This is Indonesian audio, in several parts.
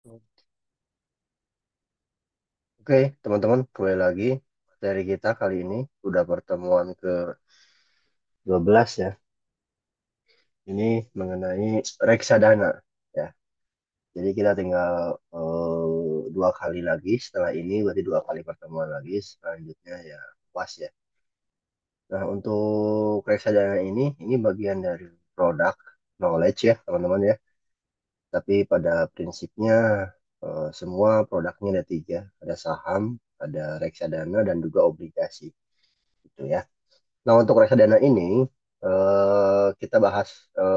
Oke, teman-teman, kembali lagi dari kita kali ini udah pertemuan ke 12 ya. Ini mengenai reksadana ya. Jadi kita tinggal dua kali lagi setelah ini berarti dua kali pertemuan lagi selanjutnya ya puas ya. Nah, untuk reksadana ini bagian dari produk knowledge ya, teman-teman ya. Tapi pada prinsipnya semua produknya ada tiga, ada saham, ada reksadana dan juga obligasi gitu ya. Nah, untuk reksadana ini kita bahas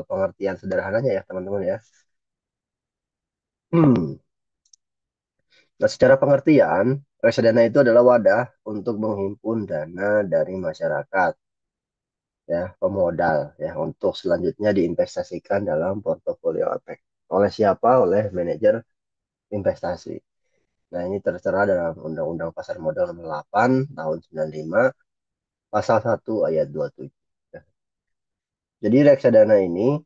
pengertian sederhananya ya, teman-teman ya. Hmm. Nah, secara pengertian, reksadana itu adalah wadah untuk menghimpun dana dari masyarakat ya, pemodal ya, untuk selanjutnya diinvestasikan dalam portofolio efek. Oleh siapa? Oleh manajer investasi. Nah, ini tertera dalam Undang-Undang Pasar Modal Nomor 8 tahun 95, pasal 1 ayat 27. Ya. Jadi reksadana ini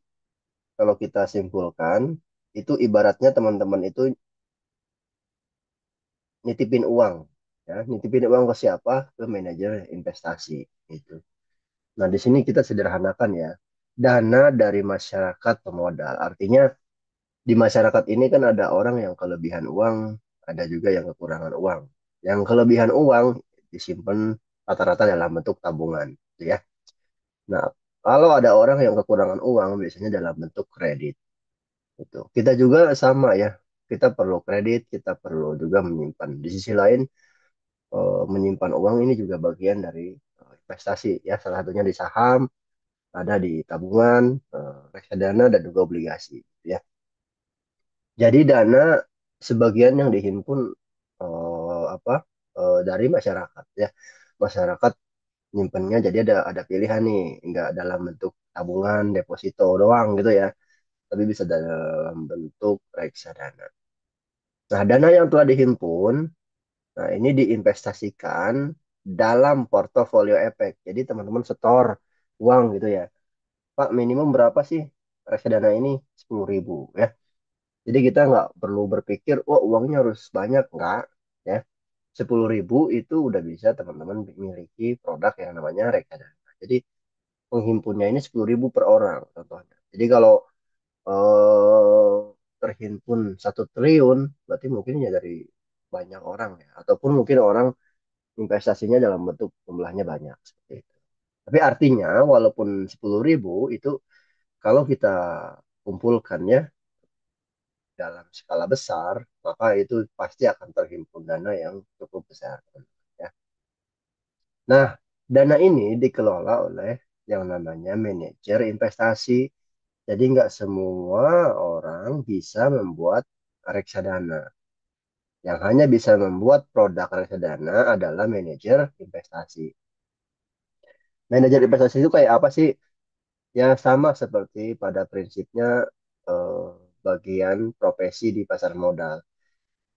kalau kita simpulkan itu ibaratnya teman-teman itu nitipin uang ya, nitipin uang ke siapa? Ke manajer investasi itu. Nah, di sini kita sederhanakan ya. Dana dari masyarakat pemodal. Artinya di masyarakat ini kan ada orang yang kelebihan uang, ada juga yang kekurangan uang. Yang kelebihan uang disimpan rata-rata dalam bentuk tabungan, gitu ya. Nah, kalau ada orang yang kekurangan uang biasanya dalam bentuk kredit. Gitu. Kita juga sama ya. Kita perlu kredit, kita perlu juga menyimpan. Di sisi lain, menyimpan uang ini juga bagian dari investasi ya. Salah satunya di saham, ada di tabungan, reksadana dan juga obligasi. Gitu ya. Jadi dana sebagian yang dihimpun apa dari masyarakat ya. Masyarakat nyimpennya jadi ada pilihan nih, nggak dalam bentuk tabungan, deposito doang gitu ya, tapi bisa dalam bentuk reksadana. Nah, dana yang telah dihimpun, nah ini diinvestasikan dalam portofolio efek. Jadi teman-teman setor uang gitu ya. Pak, minimum berapa sih reksadana ini? 10.000 ya. Jadi kita nggak perlu berpikir, oh uangnya harus banyak. Nggak ya. 10.000 itu udah bisa teman-teman miliki produk yang namanya reksadana. Jadi penghimpunnya ini 10.000 per orang contohnya. Jadi kalau eh, terhimpun 1 triliun, berarti mungkin ya dari banyak orang ya. Ataupun mungkin orang investasinya dalam bentuk jumlahnya banyak. Seperti itu. Tapi artinya walaupun 10.000 itu kalau kita kumpulkannya dalam skala besar, maka itu pasti akan terhimpun dana yang cukup besar. Ya. Nah, dana ini dikelola oleh yang namanya manajer investasi. Jadi nggak semua orang bisa membuat reksadana. Yang hanya bisa membuat produk reksadana adalah manajer investasi. Manajer investasi itu kayak apa sih? Ya sama seperti pada prinsipnya eh, bagian profesi di pasar modal.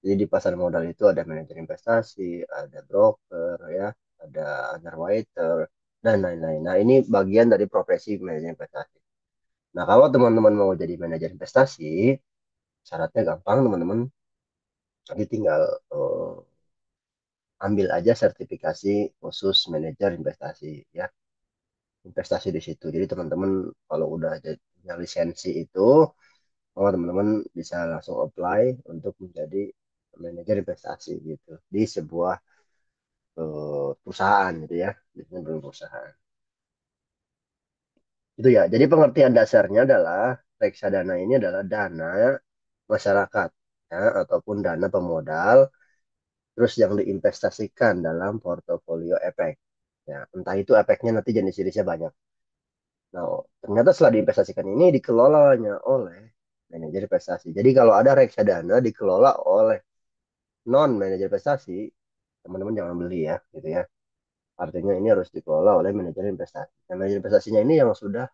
Jadi di pasar modal itu ada manajer investasi, ada broker ya, ada underwriter dan lain-lain. Nah, ini bagian dari profesi manajer investasi. Nah, kalau teman-teman mau jadi manajer investasi, syaratnya gampang teman-teman. Jadi tinggal ambil aja sertifikasi khusus manajer investasi ya. Investasi di situ. Jadi teman-teman kalau udah punya lisensi itu, oh, teman-teman bisa langsung apply untuk menjadi manajer investasi gitu di sebuah perusahaan gitu ya. Biasanya belum perusahaan. Itu ya. Jadi pengertian dasarnya adalah reksadana ini adalah dana masyarakat ya, ataupun dana pemodal terus yang diinvestasikan dalam portofolio efek. Ya, entah itu efeknya nanti jenis-jenisnya banyak. Nah, ternyata setelah diinvestasikan ini dikelolanya oleh manajer investasi. Jadi kalau ada reksadana dikelola oleh non manajer investasi, teman-teman jangan beli ya, gitu ya. Artinya ini harus dikelola oleh manajer investasi. Nah, manajer investasinya ini yang sudah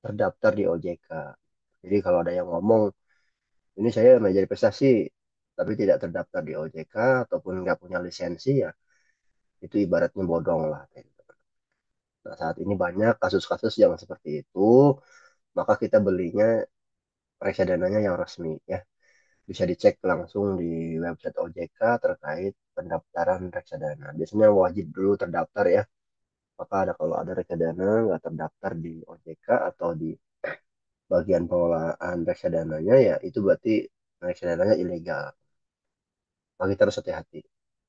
terdaftar di OJK. Jadi kalau ada yang ngomong, ini saya manajer investasi, tapi tidak terdaftar di OJK ataupun nggak punya lisensi ya, itu ibaratnya bodong lah. Gitu. Nah, saat ini banyak kasus-kasus yang seperti itu, maka kita belinya reksadananya yang resmi ya. Bisa dicek langsung di website OJK terkait pendaftaran reksadana. Biasanya wajib dulu terdaftar ya. Maka ada kalau ada reksadana nggak terdaftar di OJK atau di bagian pengelolaan reksadananya ya itu berarti reksadananya ilegal. Maka kita harus hati-hati.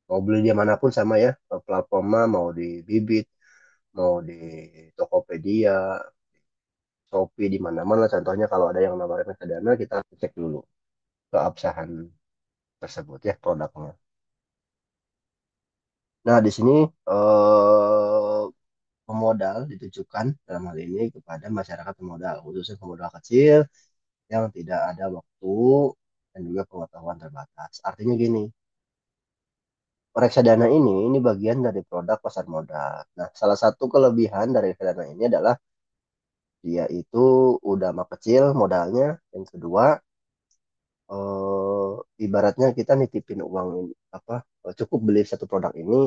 Mau beli di manapun sama ya, platformnya mau di Bibit, mau di Tokopedia, Shopee, di mana-mana. Contohnya kalau ada yang nawarin reksadana, kita cek dulu keabsahan tersebut ya produknya. Nah, di sini eh, pemodal ditujukan dalam hal ini kepada masyarakat pemodal, khususnya pemodal kecil yang tidak ada waktu dan juga pengetahuan terbatas. Artinya gini, reksadana ini bagian dari produk pasar modal. Nah, salah satu kelebihan dari reksadana ini adalah dia itu udah mah kecil modalnya. Yang kedua, ibaratnya kita nitipin uang ini, apa cukup beli satu produk ini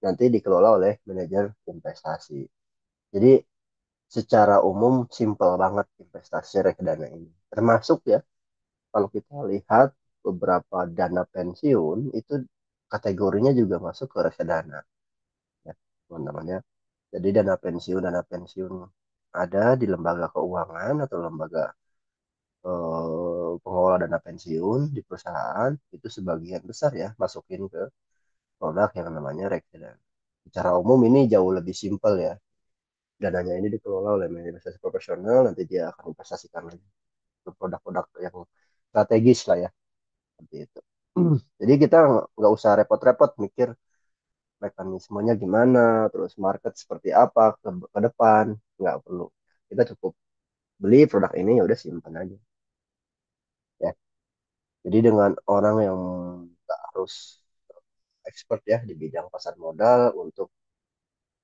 nanti dikelola oleh manajer investasi. Jadi secara umum simple banget investasi reksadana ini. Termasuk ya kalau kita lihat beberapa dana pensiun itu kategorinya juga masuk ke reksadana ya teman-teman ya. Jadi dana pensiun ada di lembaga keuangan atau lembaga pengelola dana pensiun di perusahaan itu sebagian besar ya masukin ke produk yang namanya reksadana. Secara umum ini jauh lebih simpel ya. Dananya ini dikelola oleh manajer investasi profesional, nanti dia akan investasikan lagi ke produk-produk yang strategis lah ya, seperti itu. Jadi kita nggak usah repot-repot mikir mekanismenya gimana, terus market seperti apa ke depan, nggak perlu. Kita cukup beli produk ini ya udah simpan aja ya. Jadi dengan orang yang nggak harus expert ya di bidang pasar modal untuk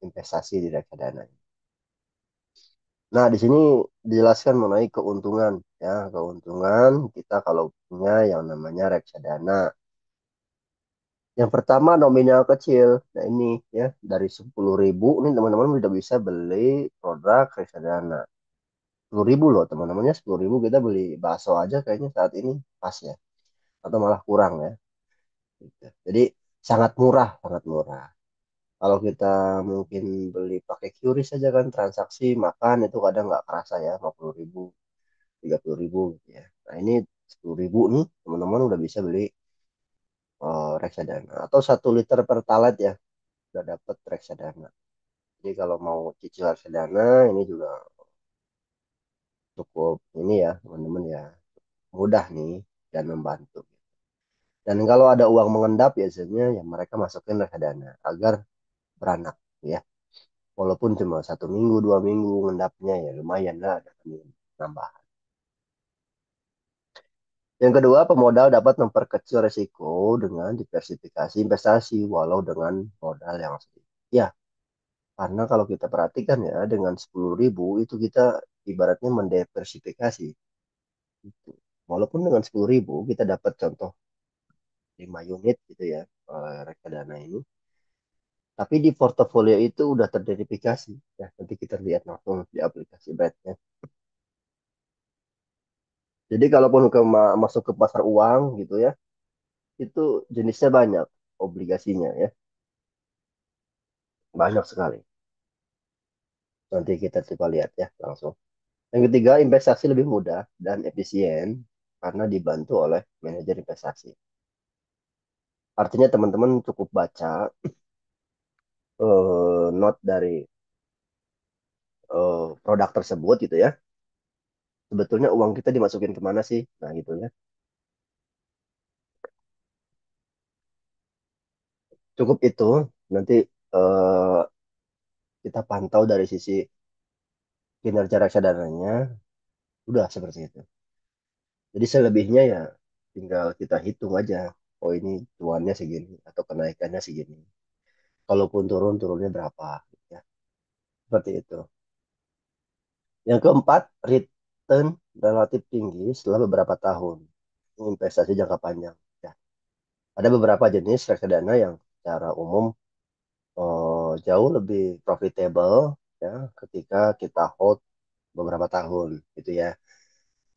investasi di reksadana. Nah, di sini dijelaskan mengenai keuntungan ya, keuntungan kita kalau punya yang namanya reksadana. Yang pertama nominal kecil. Nah, ini ya dari 10.000 nih teman-teman udah bisa beli produk reksadana. 10.000 loh teman-temannya 10.000 kita beli bakso aja kayaknya saat ini pas ya atau malah kurang ya. Gitu. Jadi sangat murah, sangat murah. Kalau kita mungkin beli pakai QRIS saja kan transaksi makan itu kadang nggak kerasa ya 50.000, 30.000 gitu ya. Nah ini 10.000 nih teman-teman udah bisa beli reksadana atau 1 liter pertalite ya udah dapet reksadana. Jadi kalau mau cicil reksadana ini juga cukup ini ya teman-teman ya mudah nih dan membantu. Dan kalau ada uang mengendap biasanya ya mereka masukin reksadana agar beranak ya. Walaupun cuma 1 minggu, 2 minggu ngendapnya ya lumayan lah ada nambah. Yang kedua, pemodal dapat memperkecil risiko dengan diversifikasi investasi walau dengan modal yang sedikit. Ya, karena kalau kita perhatikan ya dengan 10.000 itu kita ibaratnya mendiversifikasi. Gitu. Walaupun dengan 10.000 kita dapat contoh 5 unit gitu ya reksadana ini. Tapi di portofolio itu udah terverifikasi. Ya, nanti kita lihat langsung di aplikasi Brightnya. Jadi kalaupun masuk ke pasar uang gitu ya, itu jenisnya banyak obligasinya ya, banyak sekali. Nanti kita coba lihat ya langsung. Yang ketiga, investasi lebih mudah dan efisien karena dibantu oleh manajer investasi. Artinya teman-teman cukup baca note dari produk tersebut gitu ya. Sebetulnya uang kita dimasukin kemana sih? Nah gitu ya. Cukup itu. Nanti eh, kita pantau dari sisi kinerja reksadananya. Udah seperti itu. Jadi selebihnya ya tinggal kita hitung aja. Oh ini tuannya segini atau kenaikannya segini. Kalaupun turun, turunnya berapa. Ya, seperti itu. Yang keempat, return relatif tinggi setelah beberapa tahun. Ini investasi jangka panjang. Ya. Ada beberapa jenis reksadana yang secara umum jauh lebih profitable ya ketika kita hold beberapa tahun gitu ya.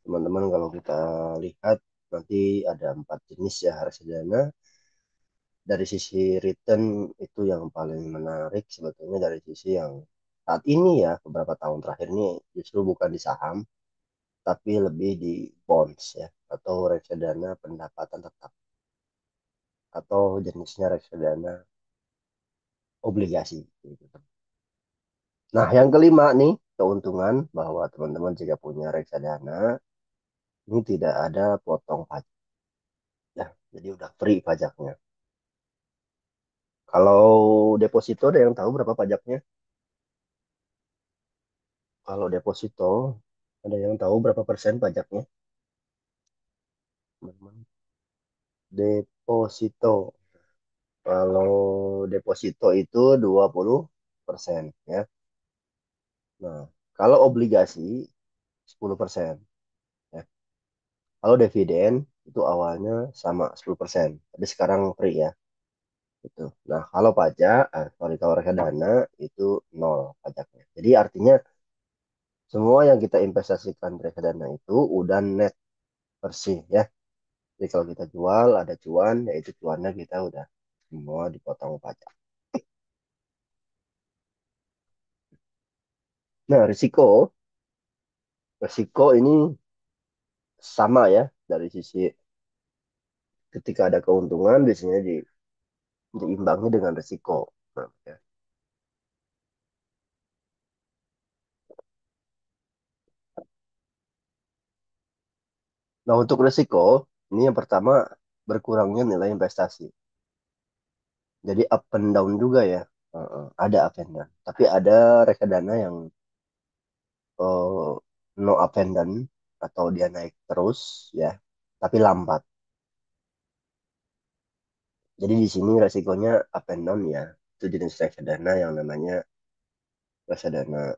Teman-teman kalau kita lihat Nanti ada 4 jenis ya reksadana. Dari sisi return itu yang paling menarik sebetulnya dari sisi yang saat ini ya beberapa tahun terakhir ini justru bukan di saham tapi lebih di bonds ya atau reksadana pendapatan tetap atau jenisnya reksadana obligasi gitu. Nah, yang kelima nih keuntungan bahwa teman-teman jika punya reksadana ini tidak ada potong pajak ya. Jadi udah free pajaknya. Kalau deposito ada yang tahu berapa pajaknya? Kalau deposito ada yang tahu berapa persen pajaknya? Teman-teman? Deposito. Kalau deposito itu 20% ya. Nah, kalau obligasi 10% ya. Kalau dividen itu awalnya sama 10%, tapi sekarang free ya. Gitu. Nah, kalau pajak, kalau reksadana itu nol pajaknya. Jadi artinya semua yang kita investasikan di reksadana itu udah net bersih ya. Jadi kalau kita jual ada cuan, yaitu cuannya kita udah semua dipotong pajak. Nah, risiko ini sama ya dari sisi ketika ada keuntungan biasanya diimbangi dengan risiko. Nah, ya. Nah, untuk risiko ini yang pertama berkurangnya nilai investasi. Jadi up and down juga ya. Ada up and down. Tapi ada reksadana yang uh, no up and down atau dia naik terus ya, tapi lambat. Jadi di sini resikonya up and down ya. Itu jenis reksadana yang namanya reksadana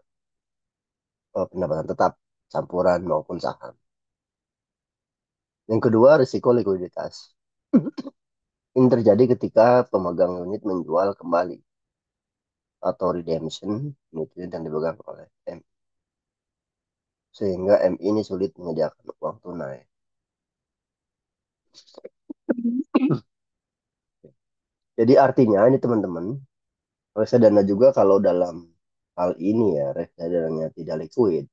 pendapatan tetap, campuran maupun saham. Yang kedua, risiko likuiditas. Ini terjadi ketika pemegang unit menjual kembali atau redemption unit yang dipegang oleh M. Sehingga M ini sulit menyediakan uang tunai. Jadi artinya ini teman-teman, reksadana juga kalau dalam hal ini ya, reksadananya tidak liquid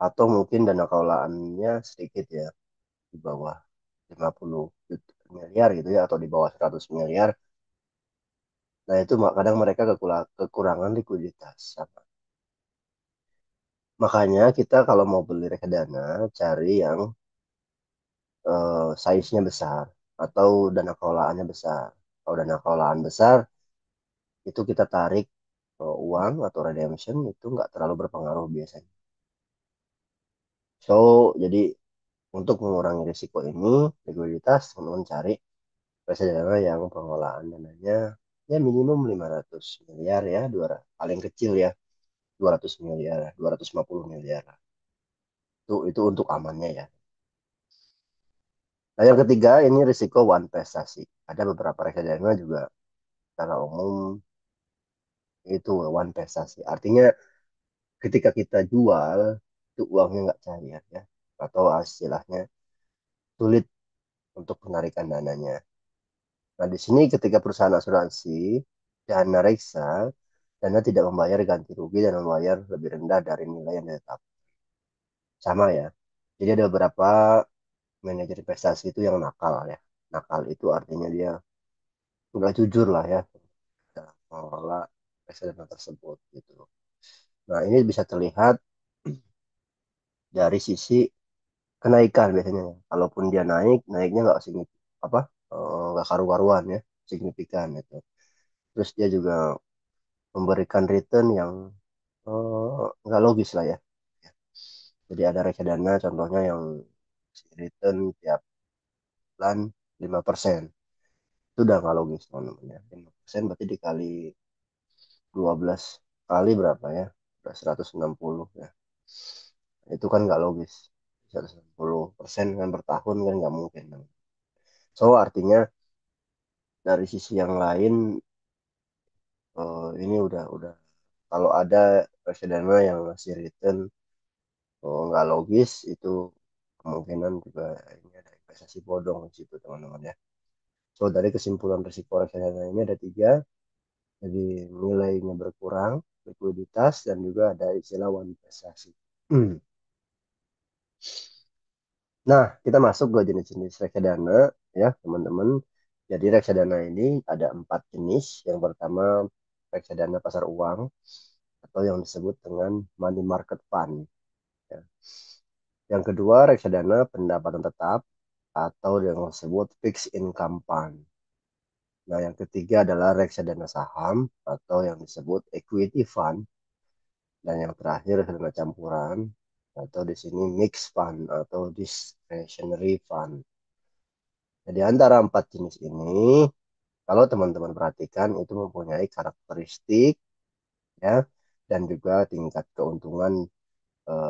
atau mungkin dana kelolaannya sedikit ya, di bawah 50 miliar gitu ya, atau di bawah 100 miliar. Nah itu kadang mereka kekurangan likuiditas. Makanya kita kalau mau beli reksadana, cari yang size-nya besar atau dana kelolaannya besar. Kalau dana kelolaan besar, itu kita tarik uang atau redemption itu nggak terlalu berpengaruh biasanya. So, jadi untuk mengurangi risiko ini, likuiditas, teman-teman cari reksadana yang pengelolaan dananya ya minimum 500 miliar ya, paling kecil ya 200 miliar, 250 miliar. Itu untuk amannya ya. Nah, yang ketiga ini risiko one prestasi. Ada beberapa reksadana juga secara umum itu one prestasi. Artinya ketika kita jual itu uangnya nggak cair ya, atau istilahnya sulit untuk penarikan dananya. Nah, di sini ketika perusahaan asuransi dana reksa, dana tidak membayar ganti rugi dan membayar lebih rendah dari nilai yang ditetapkan. Sama ya. Jadi ada beberapa manajer investasi itu yang nakal ya. Nakal itu artinya dia nggak jujur lah ya dalam mengelola reksadana tersebut gitu. Nah, ini bisa terlihat dari sisi kenaikan biasanya. Kalaupun dia naik, naiknya nggak apa nggak karu-karuan ya, signifikan itu. Terus dia juga memberikan return yang nggak logis lah ya. Jadi ada reksadana contohnya yang return tiap bulan 5%. Itu udah nggak logis teman-teman ya. 5% berarti dikali 12 kali berapa ya? Udah 160 ya. Itu kan nggak logis. 160% kan per tahun kan nggak mungkin. So artinya dari sisi yang lain ini udah kalau ada reksadana yang ngasih return nggak logis itu kemungkinan juga ini ada investasi bodong di situ teman-teman ya. So dari kesimpulan risiko reksadana ini ada tiga, jadi nilainya berkurang, likuiditas, dan juga ada istilah one investasi. Nah, kita masuk ke jenis-jenis reksadana ya teman-teman. Jadi reksadana ini ada empat jenis. Yang pertama reksadana pasar uang atau yang disebut dengan money market fund. Ya. Yang kedua reksadana pendapatan tetap atau yang disebut fixed income fund. Nah, yang ketiga adalah reksadana saham atau yang disebut equity fund. Dan yang terakhir reksadana campuran atau di sini mix fund atau discretionary fund. Jadi antara empat jenis ini, kalau teman-teman perhatikan itu mempunyai karakteristik ya dan juga tingkat keuntungan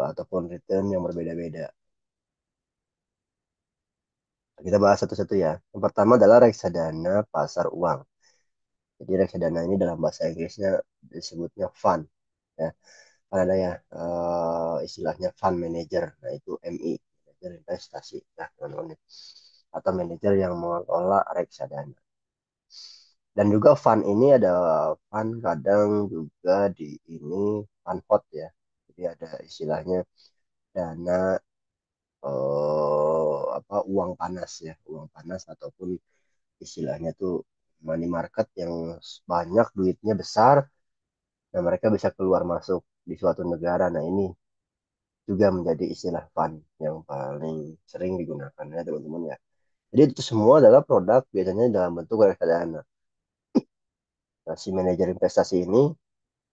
ataupun return yang berbeda-beda. Kita bahas satu-satu ya. Yang pertama adalah reksadana pasar uang. Jadi reksadana ini dalam bahasa Inggrisnya disebutnya fund ya. Kan ada ya istilahnya fund manager. Nah, itu MI, manajer investasi ya, teman-teman. Atau manajer yang mengelola reksadana. Dan juga fund ini ada fund kadang juga di ini fund hot ya. Jadi ada istilahnya dana apa uang panas ya, uang panas ataupun istilahnya tuh money market yang banyak duitnya besar dan mereka bisa keluar masuk di suatu negara. Nah, ini juga menjadi istilah fund yang paling sering digunakan ya teman-teman ya. Jadi itu semua adalah produk biasanya dalam bentuk reksadana. Nah, si manajer investasi ini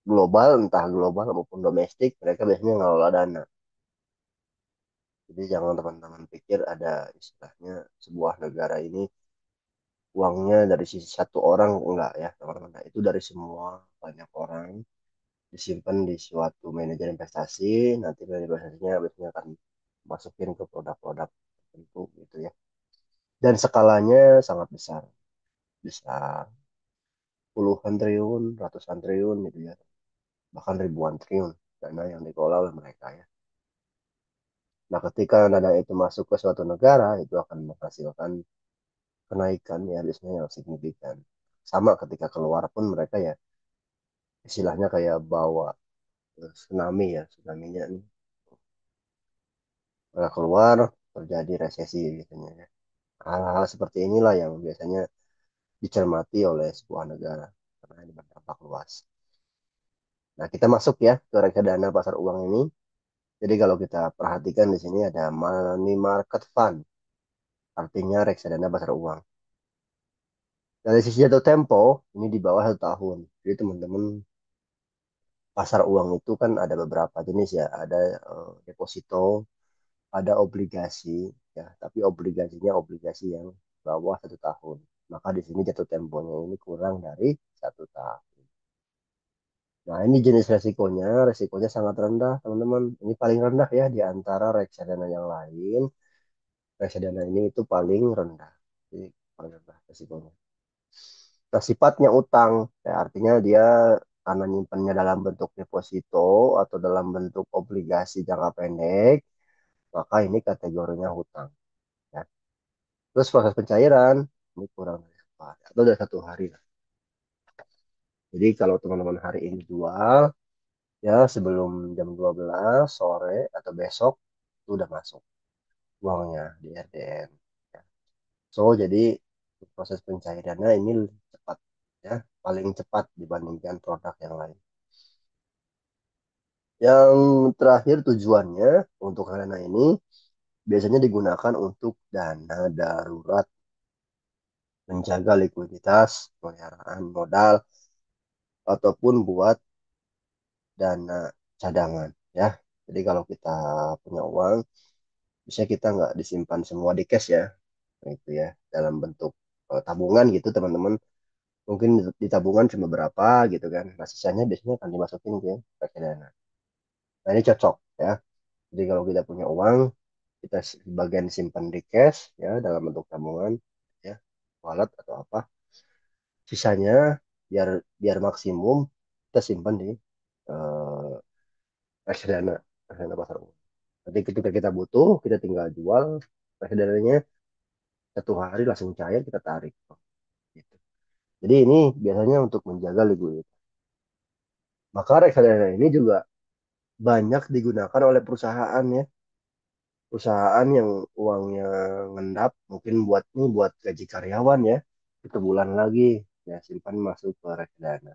global, entah global maupun domestik, mereka biasanya ngelola dana. Jadi jangan teman-teman pikir ada istilahnya sebuah negara ini uangnya dari sisi satu orang, enggak ya teman-teman. Nah, itu dari semua banyak orang disimpan di suatu manajer investasi, nanti manajer investasinya biasanya akan masukin ke produk-produk tertentu gitu ya. Dan skalanya sangat besar, bisa puluhan triliun, ratusan triliun gitu ya, bahkan ribuan triliun dana yang dikelola oleh mereka ya. Nah, ketika dana itu masuk ke suatu negara, itu akan menghasilkan kenaikan ya biasanya yang signifikan. Sama ketika keluar pun mereka ya istilahnya kayak bawa tsunami ya, tsunami-nya nih. Mereka keluar, terjadi resesi biasanya ya. Hal-hal seperti inilah yang biasanya dicermati oleh sebuah negara karena ini berdampak luas. Nah, kita masuk ya ke reksadana pasar uang ini. Jadi kalau kita perhatikan di sini ada money market fund, artinya reksadana pasar uang. Dari sisi jatuh tempo, ini di bawah 1 tahun. Jadi teman-teman pasar uang itu kan ada beberapa jenis ya. Ada deposito, ada obligasi, ya. Tapi obligasinya obligasi yang bawah 1 tahun. Maka di sini jatuh temponya ini kurang dari 1 tahun. Nah, ini jenis resikonya. Resikonya sangat rendah, teman-teman. Ini paling rendah ya di antara reksadana yang lain. Reksadana ini itu paling rendah. Jadi paling rendah resikonya. Nah, sifatnya utang, ya, artinya dia karena nyimpannya dalam bentuk deposito atau dalam bentuk obligasi jangka pendek, maka ini kategorinya hutang. Ya. Terus proses pencairan, ini kurang dari separuh, atau dari 1 hari lah. Jadi kalau teman-teman hari ini jual, ya sebelum jam 12 sore atau besok, itu udah masuk uangnya di RDN. Ya. So, jadi proses pencairannya ini cepat, ya, paling cepat dibandingkan produk yang lain. Yang terakhir tujuannya untuk dana ini biasanya digunakan untuk dana darurat, menjaga likuiditas, pemeliharaan modal, ataupun buat dana cadangan ya. Jadi kalau kita punya uang, bisa kita nggak disimpan semua di cash ya, nah, itu ya dalam bentuk tabungan gitu teman-teman. Mungkin di tabungan cuma berapa gitu kan, nah sisanya biasanya akan dimasukin ke reksadana. Nah, ini cocok ya. Jadi kalau kita punya uang, kita bagian simpan di cash ya dalam bentuk tabungan ya, wallet atau apa. Sisanya biar biar maksimum kita simpan di eh, reksadana, reksadana pasar uang. Ketika kita butuh, kita tinggal jual rekedananya 1 hari langsung cair kita tarik. Gitu. Jadi ini biasanya untuk menjaga likuiditas. Maka reksadana ini juga banyak digunakan oleh perusahaan ya. Perusahaan yang uangnya ngendap mungkin buat nih buat gaji karyawan ya. Itu bulan lagi ya simpan masuk ke reksadana.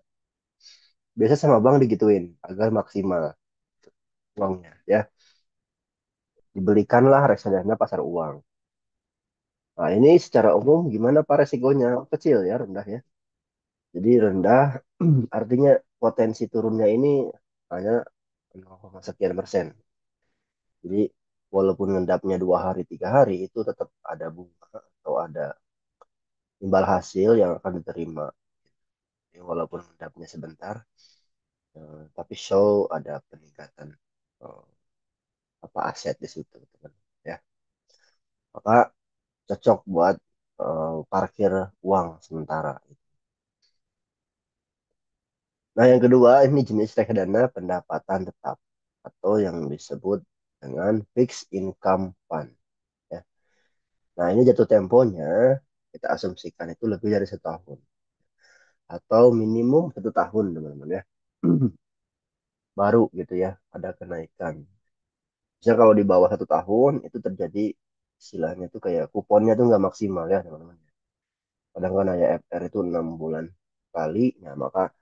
Biasa sama bank digituin agar maksimal uangnya ya. Dibelikanlah reksadana pasar uang. Nah, ini secara umum gimana Pak resikonya? Kecil ya, rendah ya. Jadi rendah artinya potensi turunnya ini hanya 0,sekian %. Jadi walaupun ngendapnya 2 hari, 3 hari itu tetap ada bunga atau ada imbal hasil yang akan diterima. Jadi, walaupun ngendapnya sebentar, tapi show ada peningkatan eh, apa aset di situ, teman. Ya, maka cocok buat parkir uang sementara. Nah, yang kedua ini jenis reksadana pendapatan tetap atau yang disebut dengan fixed income fund. Ya. Nah, ini jatuh temponya kita asumsikan itu lebih dari setahun atau minimum 1 tahun, teman-teman ya. Baru gitu ya, ada kenaikan. Misalnya kalau di bawah 1 tahun itu terjadi istilahnya itu kayak kuponnya tuh nggak maksimal ya, teman-teman. Kadang kan AFR itu 6 bulan kali, nah maka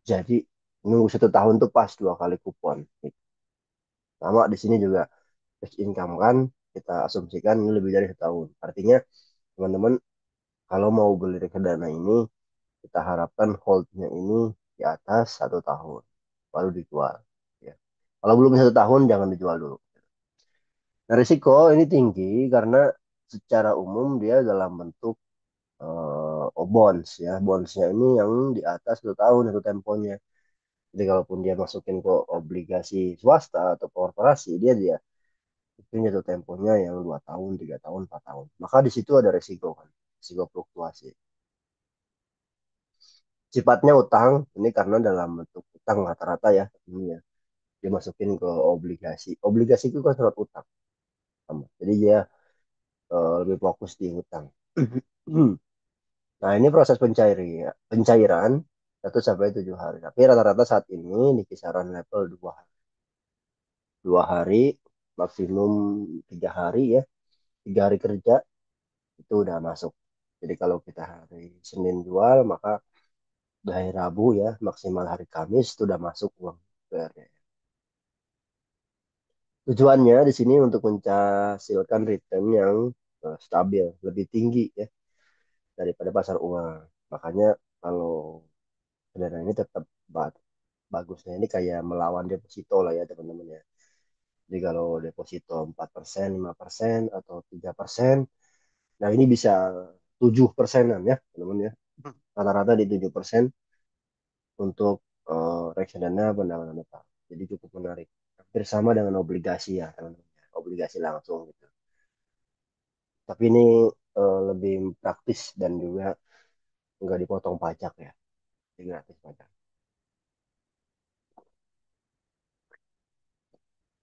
jadi nunggu 1 tahun tuh pas 2 kali kupon. Sama di sini juga fixed income kan kita asumsikan ini lebih dari setahun. Artinya teman-teman kalau mau beli reksadana ini kita harapkan holdnya ini di atas 1 tahun baru dijual. Ya. Kalau belum 1 tahun jangan dijual dulu. Nah, risiko ini tinggi karena secara umum dia dalam bentuk bonds ya. Bondsnya ini yang di atas 1 tahun itu temponya. Jadi kalaupun dia masukin ke obligasi swasta atau korporasi dia itu jatuh temponya yang 2 tahun, 3 tahun, 4 tahun. Maka di situ ada resiko kan, resiko fluktuasi. Sifatnya utang ini karena dalam bentuk utang rata-rata ya, ini ya dimasukin ke obligasi. Obligasi itu kan surat utang, sama. Jadi dia lebih fokus di utang. Nah ini proses pencairan 1 sampai 7 hari. Tapi rata-rata saat ini di kisaran level 2 hari, 2 hari maksimum 3 hari ya, 3 hari kerja itu udah masuk. Jadi kalau kita hari Senin jual, maka di hari Rabu ya, maksimal hari Kamis itu udah masuk uang PR-nya. Tujuannya di sini untuk menghasilkan return yang stabil, lebih tinggi ya daripada pasar uang. Makanya kalau dana ini tetap bagusnya ini kayak melawan deposito lah ya teman-teman ya. Jadi kalau deposito 4%, 5% atau 3%, nah ini bisa 7%-an ya teman-teman ya. Rata-rata di 7% untuk reksadana pendapatan tetap. Jadi cukup menarik. Hampir sama dengan obligasi ya, teman-teman. Obligasi langsung gitu. Tapi ini lebih praktis dan juga nggak dipotong pajak ya. Jadi gratis pajak.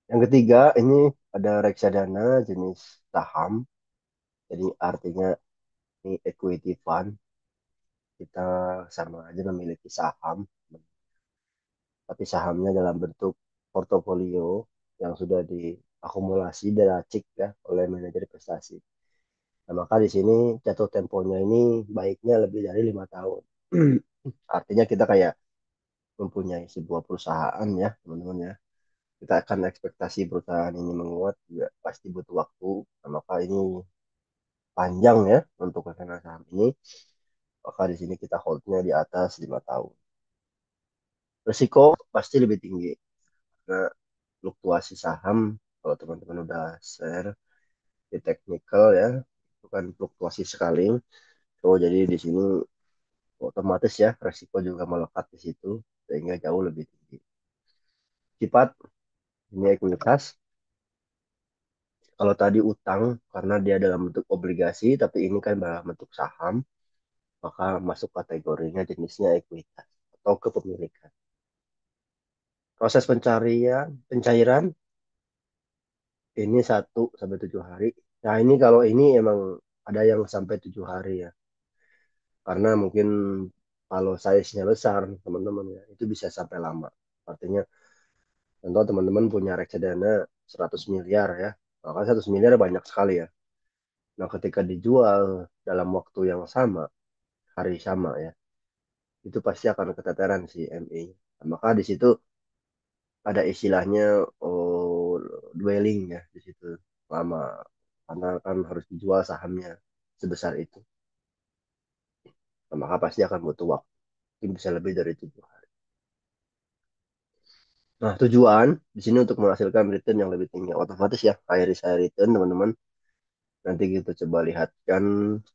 Yang ketiga ini ada reksadana jenis saham. Jadi artinya ini equity fund. Kita sama aja memiliki saham. Tapi sahamnya dalam bentuk portofolio yang sudah diakumulasi dan diracik ya oleh manajer investasi. Nah, maka di sini jatuh temponya ini baiknya lebih dari 5 tahun. Artinya kita kayak mempunyai sebuah perusahaan ya, teman-teman ya. Kita akan ekspektasi perusahaan ini menguat juga pasti butuh waktu. Nah, maka ini panjang ya untuk reksadana saham ini. Maka di sini kita holdnya di atas 5 tahun. Risiko pasti lebih tinggi karena fluktuasi saham kalau teman-teman udah share di technical ya itu kan fluktuasi sekali. Oh, jadi di sini otomatis ya resiko juga melekat di situ sehingga jauh lebih tinggi. Sifat ini ekuitas. Kalau tadi utang karena dia dalam bentuk obligasi, tapi ini kan dalam bentuk saham, maka masuk kategorinya jenisnya ekuitas atau kepemilikan. Proses pencairan Ini 1 sampai 7 hari. Nah ini kalau ini emang ada yang sampai 7 hari ya. Karena mungkin kalau size-nya besar teman-teman ya, itu bisa sampai lama. Artinya contoh teman-teman punya reksadana 100 miliar ya. Maka 100 miliar banyak sekali ya. Nah ketika dijual dalam waktu yang sama, hari sama ya, itu pasti akan keteteran si MI. Nah, maka di situ ada istilahnya dwelling ya di situ lama karena kan harus dijual sahamnya sebesar itu. Nah, maka pasti akan butuh waktu. Mungkin bisa lebih dari 7 hari. Nah, tujuan di sini untuk menghasilkan return yang lebih tinggi. Otomatis ya, high risk high return, teman-teman. Nanti kita coba lihatkan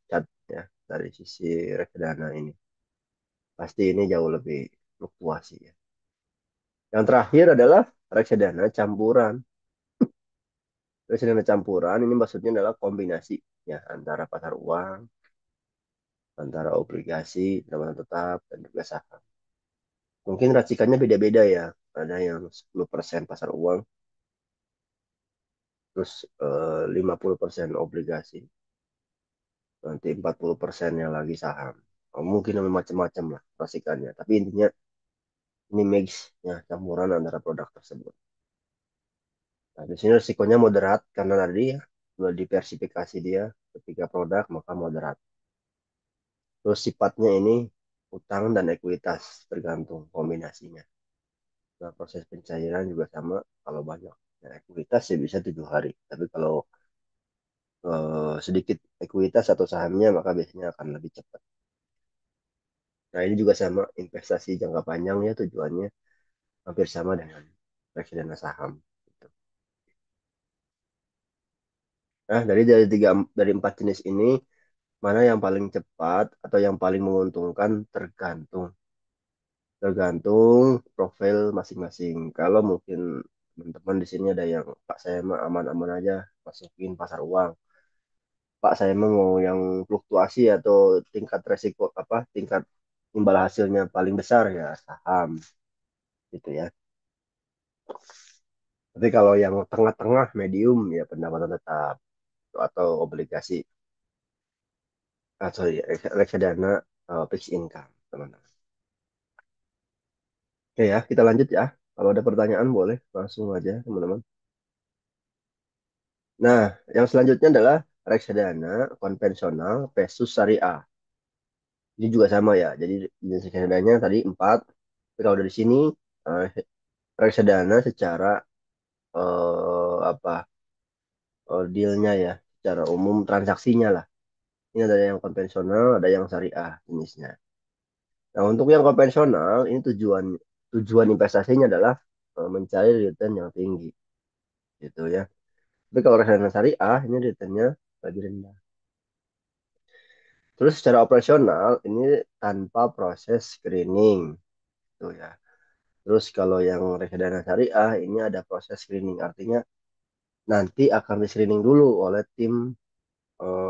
chart ya dari sisi reksadana ini. Pasti ini jauh lebih fluktuasi ya. Yang terakhir adalah reksadana campuran. Reksadana campuran ini maksudnya adalah kombinasi ya antara pasar uang, antara obligasi, jabatan tetap, dan juga saham. Mungkin racikannya beda-beda ya. Ada yang 10% pasar uang, terus 50% obligasi, nanti 40% yang lagi saham. Oh, mungkin macam-macam lah racikannya. Tapi intinya ini mix ya, campuran antara produk tersebut. Nah, di sini risikonya moderat karena tadi ya, sudah diversifikasi dia ketika produk maka moderat. Terus sifatnya ini utang dan ekuitas tergantung kombinasinya. Nah, proses pencairan juga sama kalau banyak. Nah, ekuitas ya bisa 7 hari. Tapi kalau sedikit ekuitas atau sahamnya maka biasanya akan lebih cepat. Nah, ini juga sama investasi jangka panjang ya tujuannya hampir sama dengan reksadana saham. Gitu. Nah, dari 4 jenis ini mana yang paling cepat atau yang paling menguntungkan tergantung tergantung profil masing-masing. Kalau mungkin teman-teman di sini ada yang Pak saya mah aman-aman aja masukin pasar uang. Pak saya mah mau yang fluktuasi atau tingkat resiko apa tingkat imbal hasilnya paling besar ya saham gitu ya. Tapi kalau yang tengah-tengah medium ya pendapatan tetap atau obligasi sorry reksadana fixed income teman-teman. Oke ya kita lanjut ya. Kalau ada pertanyaan boleh langsung aja teman-teman. Nah, yang selanjutnya adalah reksadana konvensional versus syariah. Ini juga sama ya. Jadi jenis reksadanya tadi 4. Tapi kalau dari sini eh, reksadana secara apa dealnya ya, secara umum transaksinya lah. Ini ada yang konvensional, ada yang syariah jenisnya. Nah, untuk yang konvensional ini tujuan tujuan investasinya adalah mencari return yang tinggi, gitu ya. Tapi kalau reksadana syariah ini returnnya lebih rendah. Terus secara operasional ini tanpa proses screening tuh ya. Terus kalau yang reksadana syariah ini ada proses screening artinya nanti akan di screening dulu oleh tim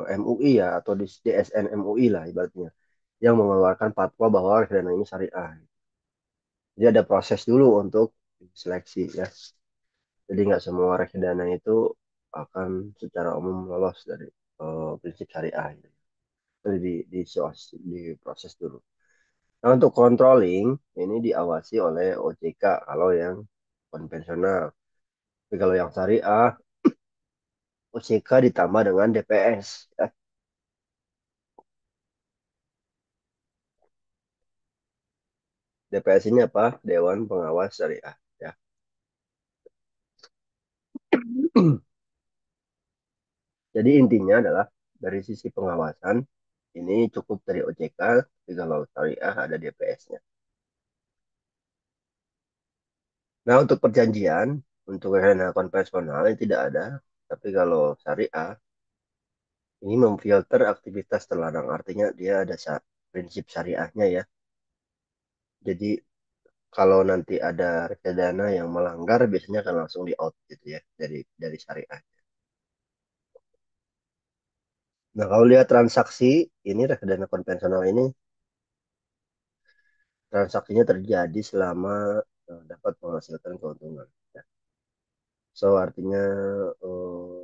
MUI ya atau di DSN MUI lah ibaratnya yang mengeluarkan fatwa bahwa reksadana ini syariah. Jadi ada proses dulu untuk seleksi ya. Jadi nggak semua reksadana itu akan secara umum lolos dari prinsip syariah. Jadi di proses dulu. Nah, untuk controlling ini diawasi oleh OJK kalau yang konvensional. Tapi kalau yang syariah, OJK ditambah dengan DPS. Ya. DPS ini apa? Dewan Pengawas Syariah. Ya. Jadi intinya adalah dari sisi pengawasan ini cukup dari OJK, tapi kalau syariah ada DPS-nya. Nah, untuk perjanjian, untuk dana konvensional ini tidak ada. Tapi kalau syariah, ini memfilter aktivitas terlarang. Artinya dia ada prinsip syariahnya ya. Jadi kalau nanti ada reksadana yang melanggar, biasanya akan langsung di out gitu ya dari syariah. Nah, kalau lihat transaksi, ini reksadana konvensional ini transaksinya terjadi selama dapat menghasilkan keuntungan. Ya. So artinya eh,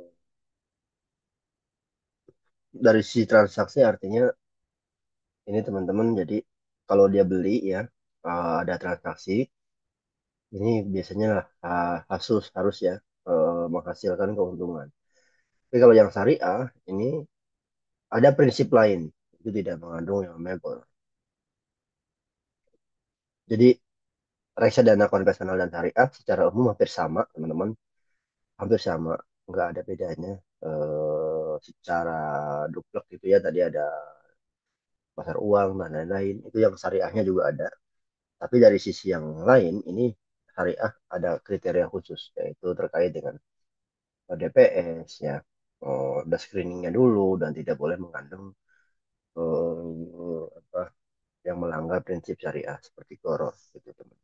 dari sisi transaksi artinya ini teman-teman jadi kalau dia beli ya ada transaksi ini biasanya harus ya menghasilkan keuntungan. Tapi kalau yang syariah ini ada prinsip lain itu tidak mengandung yang namanya boleh. Jadi reksadana konvensional dan syariah secara umum hampir sama teman-teman, hampir sama, nggak ada bedanya. Secara duplek gitu ya tadi ada pasar uang dan lain-lain itu yang syariahnya juga ada. Tapi dari sisi yang lain ini syariah ada kriteria khusus yaitu terkait dengan DPS ya. Ada screeningnya dulu dan tidak boleh mengandung apa yang melanggar prinsip syariah seperti koros gitu teman.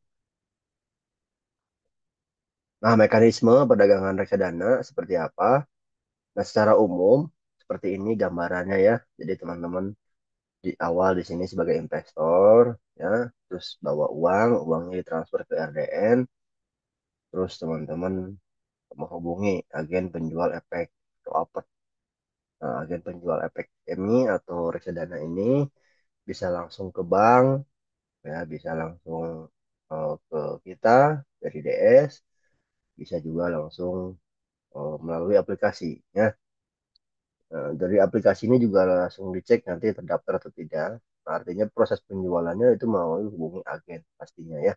Nah, mekanisme perdagangan reksadana seperti apa? Nah, secara umum seperti ini gambarannya ya. Jadi teman-teman di awal di sini sebagai investor ya, terus bawa uang, uangnya ditransfer ke RDN, terus teman-teman menghubungi agen penjual efek atau apa. Nah, agen penjual efek ini atau reksadana ini bisa langsung ke bank ya, bisa langsung ke kita dari DS, bisa juga langsung melalui aplikasi ya. Dari aplikasi ini juga langsung dicek nanti terdaftar atau tidak. Nah, artinya proses penjualannya itu mau hubungi agen pastinya ya.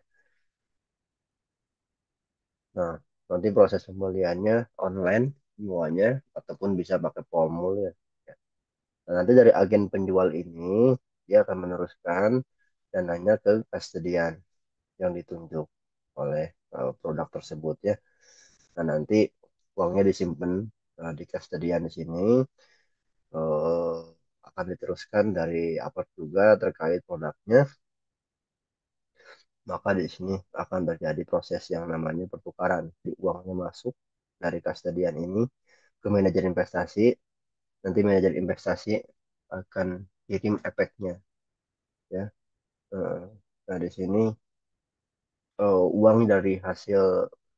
Nah, nanti proses pembeliannya online semuanya ataupun bisa pakai formulir. Ya. Nah, nanti dari agen penjual ini dia akan meneruskan dananya ke kastodian yang ditunjuk oleh produk tersebut ya. Nah, nanti uangnya disimpan di kastodian di sini eh, akan diteruskan dari apa juga terkait produknya, maka di sini akan terjadi proses yang namanya pertukaran. Di uangnya masuk dari kastodian ini ke manajer investasi, nanti manajer investasi akan kirim efeknya ya. Eh, Nah, di sini uang dari hasil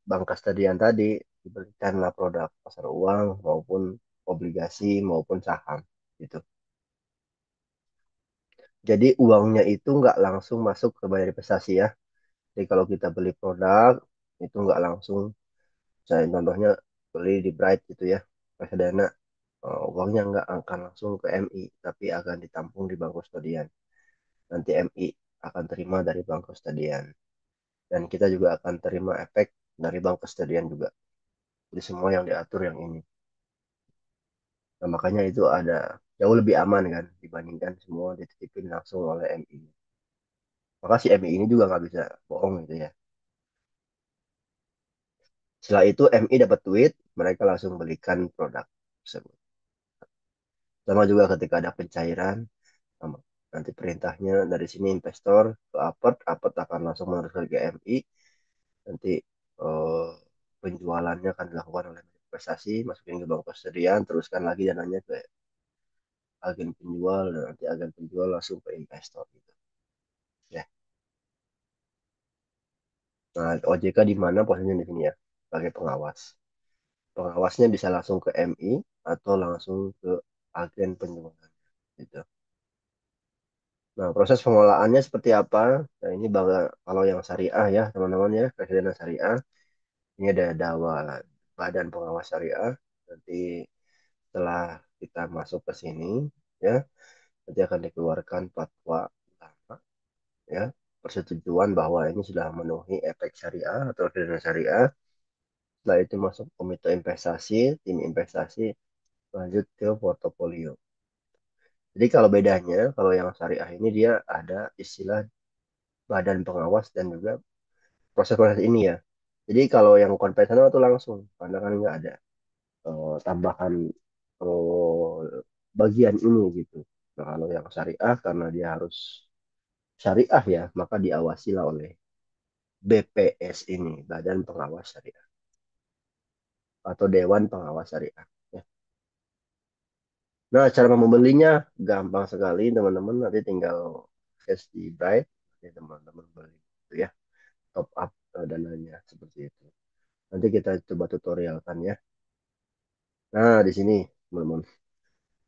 bank kastodian tadi diberikanlah produk pasar uang maupun obligasi maupun saham gitu. Jadi uangnya itu nggak langsung masuk ke bayar investasi ya. Jadi kalau kita beli produk itu nggak langsung, saya contohnya beli di Bright gitu ya, reksadana, uangnya nggak akan langsung ke MI, tapi akan ditampung di bank kustodian. Nanti MI akan terima dari bank kustodian, dan kita juga akan terima efek dari bank kustodian juga. Jadi semua yang diatur yang ini. Nah, makanya itu ada jauh lebih aman kan dibandingkan semua dititipin langsung oleh MI. Maka si MI ini juga nggak bisa bohong gitu ya. Setelah itu MI dapat duit, mereka langsung belikan produk tersebut. Sama juga ketika ada pencairan, sama. Nanti perintahnya dari sini investor ke Apert, Apert akan langsung meneruskan ke MI, nanti eh, penjualannya akan dilakukan oleh investasi, masukin ke bank persediaan, teruskan lagi dananya ke agen penjual, dan nanti agen penjual langsung ke investor gitu. Ya. Nah, OJK di mana posisinya di sini ya? Sebagai pengawas. Pengawasnya bisa langsung ke MI atau langsung ke agen penjualan. Gitu. Nah, proses pengolahannya seperti apa? Nah, ini kalau yang syariah ya, teman-teman ya, reksadana syariah. Ini ada badan pengawas syariah. Nanti setelah kita masuk ke sini, ya, nanti akan dikeluarkan fatwa ulama, ya, persetujuan bahwa ini sudah memenuhi efek syariah atau reksadana syariah. Setelah itu masuk komite investasi, tim investasi, lanjut ke portofolio. Jadi kalau bedanya, kalau yang syariah ini dia ada istilah badan pengawas dan juga proses-proses ini ya. Jadi kalau yang konvensional itu langsung, karena kan nggak ada tambahan bagian ini gitu. Nah kalau yang syariah karena dia harus syariah ya, maka diawasi lah oleh BPS ini, Badan Pengawas Syariah atau Dewan Pengawas Syariah. Ya. Nah cara membelinya gampang sekali teman-teman, nanti tinggal cash di Bright, nanti teman-teman beli itu ya, top up dananya seperti itu. Nanti kita coba tutorialkan ya. Nah, di sini, teman-teman.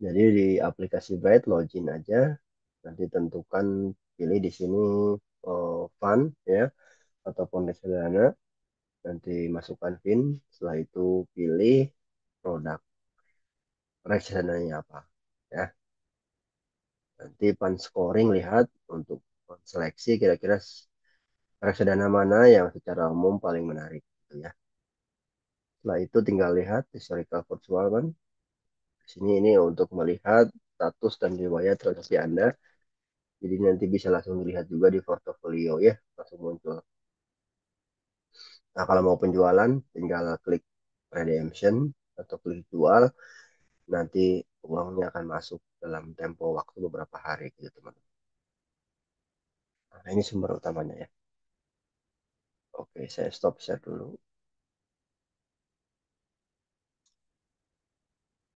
Jadi di aplikasi Bright login aja. Nanti tentukan pilih di sini fund ya ataupun reksadana. Nanti masukkan PIN. Setelah itu pilih produk reksadananya apa. Ya, nanti pan scoring lihat untuk seleksi kira-kira reksadana mana yang secara umum paling menarik gitu ya. Setelah itu tinggal lihat historical virtual kan. Di sini ini untuk melihat status dan riwayat transaksi Anda. Jadi nanti bisa langsung dilihat juga di portofolio ya, langsung muncul. Nah, kalau mau penjualan, tinggal klik redemption atau klik jual, nanti uangnya akan masuk dalam tempo waktu beberapa hari gitu teman. Nah, ini sumber utamanya ya. Oke, saya stop share dulu.